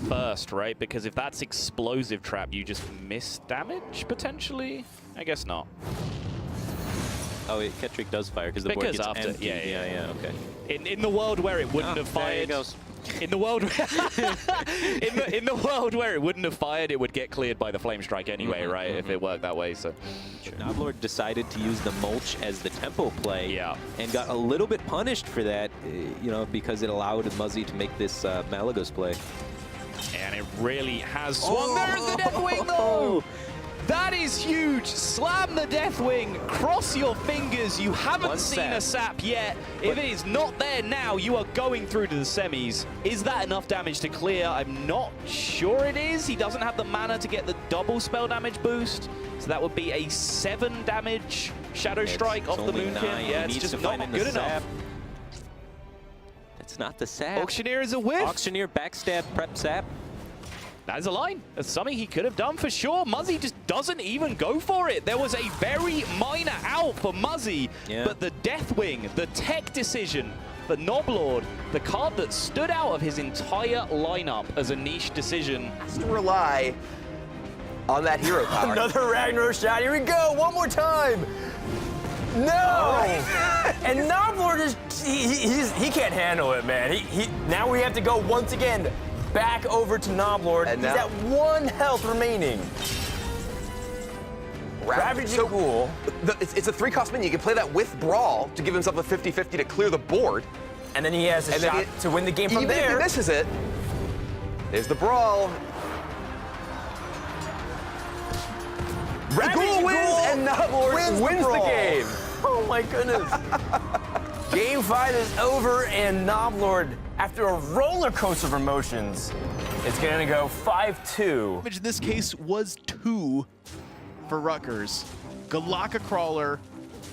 first, right? Because if that's explosive trap, you just miss damage, potentially? I guess not. Oh, Kettrick does fire because the board gets after, empty. Yeah, okay. In the world where it wouldn't have fired... There he goes. In the world, in the world where it wouldn't have fired, it would get cleared by the flame strike anyway, right? If it worked that way. So, Noblord decided to use the mulch as the tempo play, yeah, and got a little bit punished for that, you know, because it allowed Muzzy to make this Malagos play. And it really has swung. There's the Deathwing, though. That is huge. Slam the Deathwing. Cross your fingers. You haven't seen a sap yet. If it is not there now, you are going through to the semis. Is that enough damage to clear? I'm not sure it is. He doesn't have the mana to get the double spell damage boost. So that would be a 7 damage Shadow Strike off the Moonkin. Yeah, it's just not good enough. That's not the sap. Auctioneer is a whiff. Auctioneer backstab prep sap. That is a line. That's something he could have done for sure. Muzzy just doesn't even go for it. There was a very minor out for Muzzy, but the Deathwing, the tech decision for Noblord, the card that stood out of his entire lineup as a niche decision. Has to rely on that hero power. Another Ragnar shot. Here we go. One more time. No! And Noblord he can't handle it, man. Now we have to go once again back over to Noblord. And he's at 1 health remaining. Ravaging Ghoul. It's a 3-cost minion. You can play that with Brawl to give himself a 50-50 to clear the board. And then he has a shot to win the game from there. Even if he misses it, there's the Brawl. The Ghoul wins, and Noblord wins the game. Oh my goodness. Game 5 is over, and Noblord, after a roller coaster of emotions, it's going to go 5-2. In this case was 2 for Rutgers. Galaka Crawler,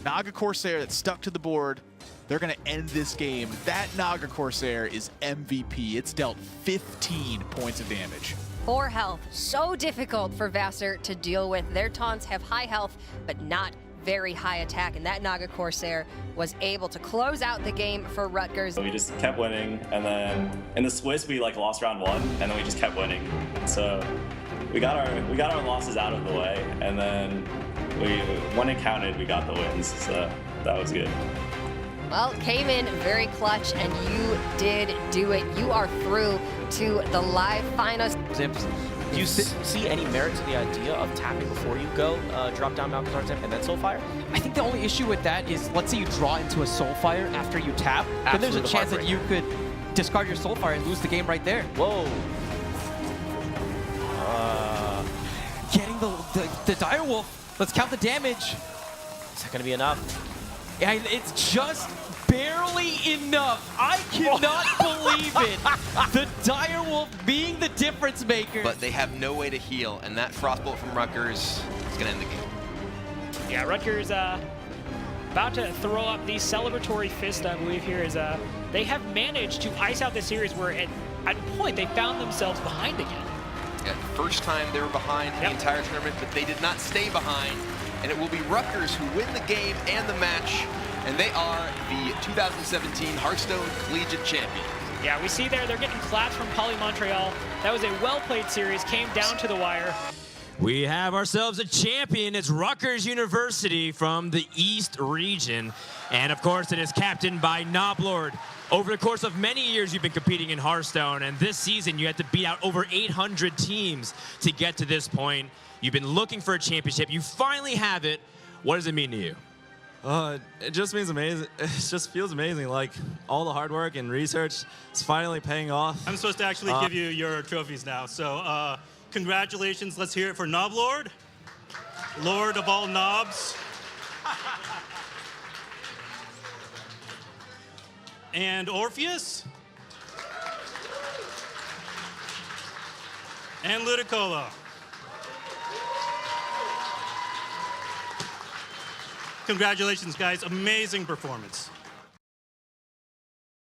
Naga Corsair that stuck to the board. They're going to end this game. That Naga Corsair is MVP. It's dealt 15 points of damage. 4 health. So difficult for Vassar to deal with. Their taunts have high health, but not very high attack, and that Naga Corsair was able to close out the game for Rutgers. We just kept winning, and then in the Swiss we lost round 1, and then we just kept winning. So we got our losses out of the way, and then when it counted, we got the wins. So that was good. Well, came in very clutch, and you did do it. You are through to the live finals. Do you see any merit to the idea of tapping before you go drop down Malchazar Zip and then Soulfire? I think the only issue with that is, let's say you draw into a Soulfire after you tap, then there's a chance that you could discard your Soulfire and lose the game right there. Whoa. Getting the Direwolf. Let's count the damage. Is that going to be enough? Yeah, it's just barely enough. I cannot believe it. The Direwolf being the difference maker. But they have no way to heal, and that Frostbolt from Rutgers is going to end the game. Yeah, Rutgers about to throw up the celebratory fist, I believe here is they have managed to ice out the series where at a point they found themselves behind again. Yeah, first time they were behind the entire tournament, but they did not stay behind. And it will be Rutgers who win the game and the match, and they are the 2017 Hearthstone Collegiate Champions. Yeah, we see they're getting claps from Poly Montreal. That was a well-played series, came down to the wire. We have ourselves a champion. It's Rutgers University from the East region. And of course, it is captained by Noblord. Over the course of many years, you've been competing in Hearthstone, and this season you had to beat out over 800 teams to get to this point. You've been looking for a championship. You finally have it. What does it mean to you? It just means amazing. It just feels amazing. Like all the hard work and research is finally paying off. I'm supposed to actually give you your trophies now. So congratulations. Let's hear it for Noblord, Lord of all knobs. And Orpheus. And Ludicolo. Congratulations, guys. Amazing performance.